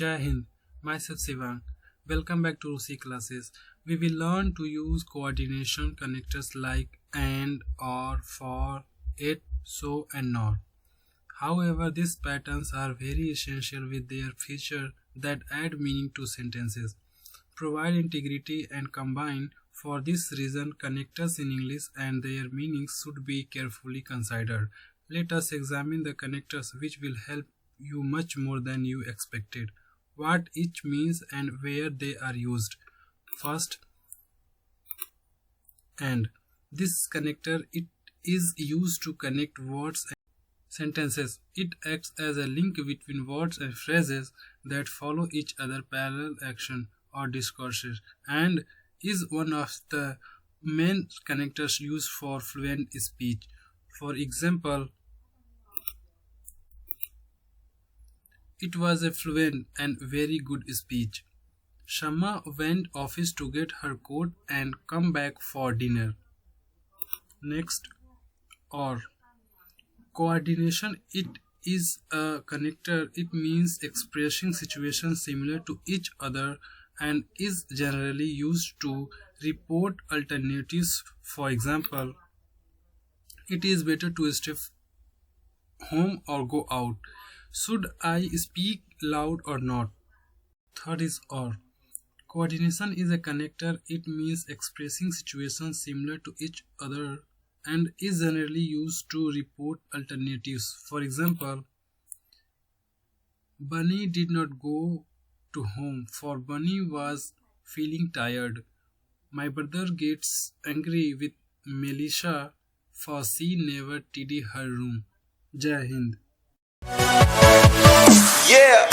Jai Hind, myself Shivang. Welcome back to Rushi Classes. We will learn to use coordination connectors like and, or, for, it, so, and not. However, these patterns are very essential with their feature that add meaning to sentences, provide integrity, and combine. For this reason, connectors in English and their meanings should be carefully considered. Let us examine the connectors which will help you much more than you expected, what each means and where they are used. First, and. This connector it is used to connect words and sentences. It acts as a link between words and phrases that follow each other parallel action or discourses and is one of the main connectors used for fluent speech. For example, it was a fluent and very good speech. Shama went office to get her coat and come back for dinner. Next, or. Coordination it is a connector. It means expressing situations similar to each other and is generally used to report alternatives. For example, it is better to stay home or go out. Should I speak loud or not? Third is or. Coordination is a connector. It means expressing situations similar to each other and is generally used to report alternatives. For example, Bunny did not go to home for Bunny was feeling tired. My brother gets angry with Melisha for she never tidy her room. Jai Hind. Yeah.